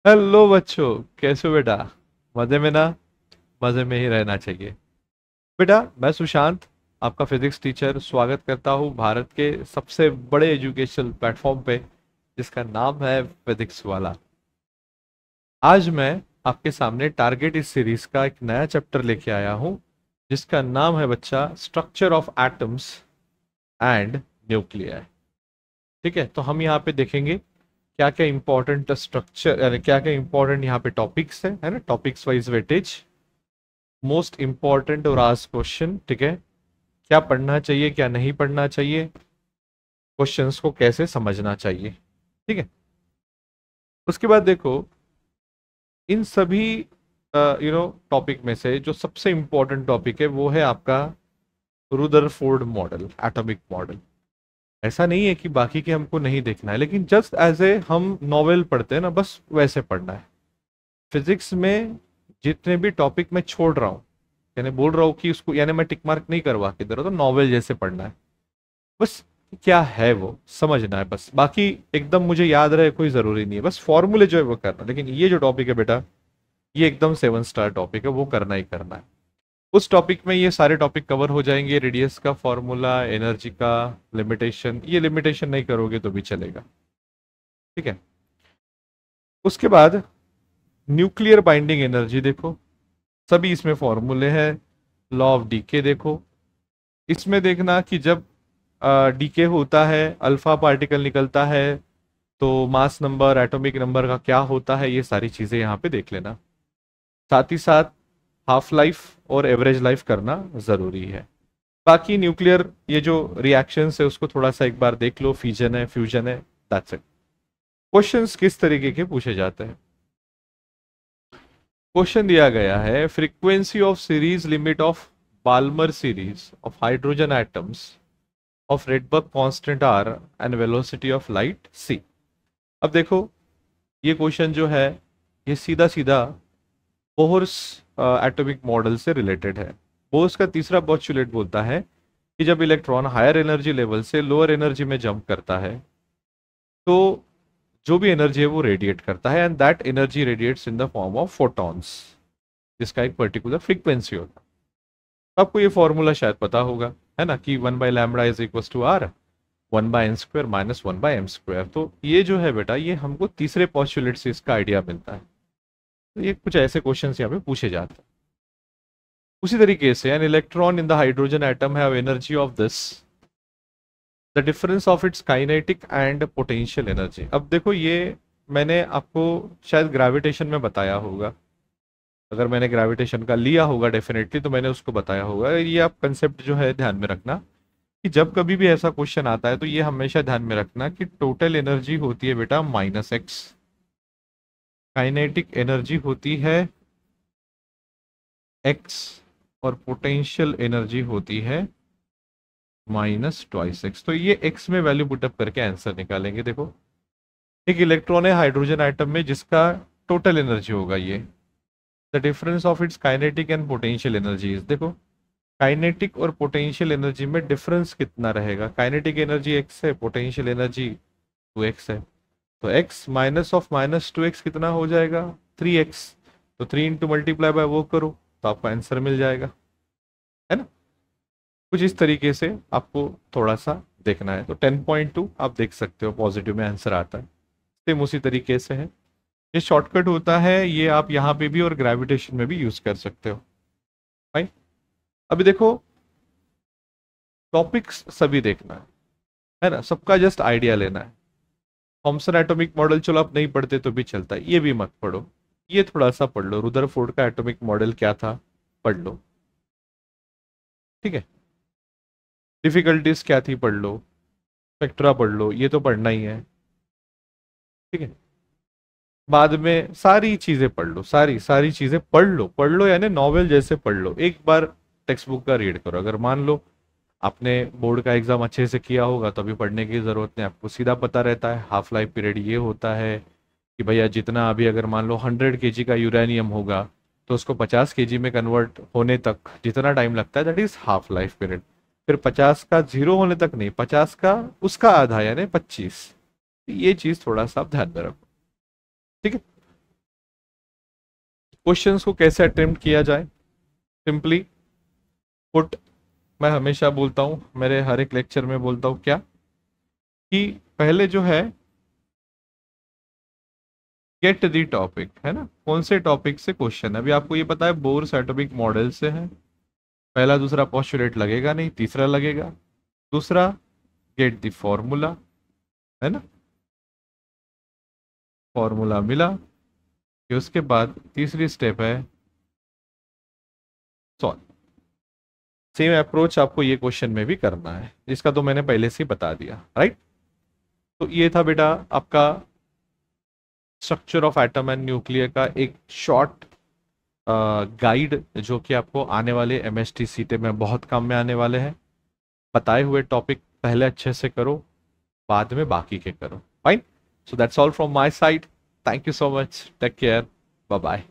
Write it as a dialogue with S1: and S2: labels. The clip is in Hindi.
S1: हेलो बच्चों, कैसे हो बेटा? मजे में ना? मजे में ही रहना चाहिए। बेटा, मैं सुशांत, आपका फिजिक्स टीचर, स्वागत करता हूँ भारत के सबसे बड़े एजुकेशनल प्लेटफॉर्म पे, जिसका नाम है फिजिक्स वाला। आज मैं आपके सामने टारगेट इस सीरीज का एक नया चैप्टर लेके आया हूँ, जिसका नाम है बच्चा structure of atoms and nuclear. ठीक है, तो हम यहाँ पे देखेंगे क्या क्या इंपॉर्टेंट स्ट्रक्चर, यानी क्या क्या इंपॉर्टेंट यहाँ पे टॉपिक्स है ना, topics wise weightage, most important और आज क्वेश्चन। ठीक है, क्या पढ़ना चाहिए क्या नहीं पढ़ना चाहिए, क्वेश्चंस को कैसे समझना चाहिए। ठीक है, उसके बाद देखो, इन सभी टॉपिक में से जो सबसे इंपॉर्टेंट टॉपिक है वो है आपका रुदरफोर्ड मॉडल, एटॉमिक मॉडल। ऐसा नहीं है कि बाकी के हमको नहीं देखना है, लेकिन जस्ट एज ए हम नॉवेल पढ़ते हैं ना, बस वैसे पढ़ना है। फिजिक्स में जितने भी टॉपिक मैं छोड़ रहा हूँ, यानी बोल रहा हूँ कि उसको, यानी मैं टिक मार्क नहीं करवा के दे रहा, तो नॉवेल जैसे पढ़ना है बस। क्या है वो समझना है बस, बाकी एकदम मुझे याद रहे कोई जरूरी नहीं है, बस फॉर्मूले जो है वो करना। लेकिन ये जो टॉपिक है बेटा, ये एकदम 7 स्टार टॉपिक है, वो करना ही करना है। उस टॉपिक में ये सारे टॉपिक कवर हो जाएंगे, रेडियस का फॉर्मूला, एनर्जी का लिमिटेशन, ये लिमिटेशन नहीं करोगे तो भी चलेगा। ठीक है, उसके बाद न्यूक्लियर बाइंडिंग एनर्जी देखो, सभी इसमें फॉर्मूले हैं। लॉ ऑफ डीके देखो, इसमें देखना कि जब डीके होता है, अल्फा पार्टिकल निकलता है, तो मास नंबर, एटॉमिक नंबर का क्या होता है, ये सारी चीजें यहाँ पे देख लेना। साथ ही साथ हाफ लाइफ और एवरेज लाइफ करना जरूरी है। बाकी न्यूक्लियर ये जो रिएक्शंस है उसको थोड़ा सा एक बार देख लो, फिजन है, फ्यूजन है, दैट्स इट। क्वेश्चंस किस तरीके के पूछे जाते हैं? क्वेश्चन दिया गया है, frequency of series limit of Balmer series of hydrogen atoms of Rydberg constant R and velocity of light C. अब देखो, ये क्वेश्चन जो है ये सीधा सीधा बोहर्स एटॉमिक मॉडल से रिलेटेड है। बोहर्स का तीसरा पोस्टुलेट बोलता है कि जब इलेक्ट्रॉन हायर एनर्जी लेवल से लोअर एनर्जी में जंप करता है, तो जो भी एनर्जी है वो रेडिएट करता है, and that energy radiates in the form of photons, जिसका एक पर्टिकुलर फ्रीक्वेंसी होता है। आपको ये फॉर्मूला शायद पता होगा, है ना, कि 1/λ is equal to R 1/n² minus 1/m²। तो ये जो है बेटा, ये हमको तीसरे पोस्टुलेट से इसका आइडिया मिलता है। तो ये कुछ ऐसे क्वेश्चन यहाँ पे पूछे जाते हैं। उसी तरीके से an electron in the hydrogen atom have energy of this, the difference of its kinetic and potential energy. अब देखो, ये मैंने आपको शायद ग्रेविटेशन में बताया होगा, अगर मैंने ग्रेविटेशन का लिया होगा डेफिनेटली तो मैंने उसको बताया होगा। ये आप कंसेप्ट जो है ध्यान में रखना, कि जब कभी भी ऐसा क्वेश्चन आता है तो ये हमेशा ध्यान में रखना कि टोटल एनर्जी होती है बेटा -x, काइनेटिक एनर्जी होती है x, और पोटेंशियल एनर्जी होती है -2x। तो ये x में वैल्यू पुटअप करके आंसर निकालेंगे। देखो, एक इलेक्ट्रॉन है हाइड्रोजन आइटम में जिसका टोटल एनर्जी होगा ये, the difference of its kinetic and potential energies. देखो, काइनेटिक और पोटेंशियल एनर्जी में डिफरेंस कितना रहेगा? काइनेटिक एनर्जी x है, पोटेंशियल एनर्जी 2x है, तो x -2x कितना हो जाएगा? 3x। तो 3 इंटू मल्टीप्लाई बाय वो करो तो आपको आंसर मिल जाएगा, है ना। कुछ इस तरीके से आपको थोड़ा सा देखना है। तो 10.2 आप देख सकते हो, पॉजिटिव में आंसर आता है। सेम उसी तरीके से है, ये शॉर्टकट होता है, ये आप यहाँ पे भी और ग्रेविटेशन में भी यूज कर सकते हो। फाइन, अभी देखो, टॉपिक्स सभी देखना है ना, सबका जस्ट आइडिया लेना है। थॉमसन एटॉमिक मॉडल चलो आप नहीं पढ़ते तो भी चलता है, ये भी मत पढ़ो, ये थोड़ा सा पढ़ लो, रुदरफोर्ड का एटॉमिक मॉडल क्या था पढ़ लो। ठीक है, डिफिकल्टीज क्या थी पढ़ लो, स्पेक्ट्रा पढ़ लो, ये तो पढ़ना ही है। ठीक है, बाद में सारी चीजें पढ़ लो, सारी सारी चीजें पढ़ लो, यानी नॉवेल जैसे पढ़ लो। एक बार टेक्स्ट बुक का रीड करो, अगर मान लो आपने बोर्ड का एग्जाम अच्छे से किया होगा तो अभी पढ़ने की जरूरत नहीं, आपको सीधा पता रहता है हाफ लाइफ पीरियड ये होता है कि भैया जितना अभी अगर मान लो 100 kg का यूरेनियम होगा तो उसको 50 kg में कन्वर्ट होने तक जितना टाइम लगता है, that is half life period. फिर 50 का जीरो होने तक नहीं, 50 का उसका आधा यानी 25। ये चीज थोड़ा सा आप ध्यान में रखो। ठीक है, क्वेश्चंस को कैसे अटेम्प्ट किया जाए, सिंपली पुट, मैं हमेशा बोलता हूँ, मेरे हर एक लेक्चर में बोलता हूँ क्या, कि पहले जो है गेट दी टॉपिक, है ना, कौन से टॉपिक से क्वेश्चन। अभी आपको ये पता है बोर्स एटॉमिक मॉडल से है, पहला दूसरा पोस्टुलेट लगेगा नहीं, तीसरा लगेगा। दूसरा गेट दी फॉर्मूला, है ना, फॉर्मूला मिला, फिर उसके बाद तीसरी स्टेप है सॉल्व। सेम अप्रोच आपको ये क्वेश्चन में भी करना है, जिसका तो मैंने पहले से ही बता दिया, राइट। तो ये था बेटा आपका structure of atom and nuclear का एक शॉर्ट गाइड, जो कि आपको आने वाले एमएसटी सीटे में बहुत काम में आने वाले हैं। बताए हुए टॉपिक पहले अच्छे से करो, बाद में बाकी के करो, fine. So that's all from my side, thank you so much, take care, bye bye.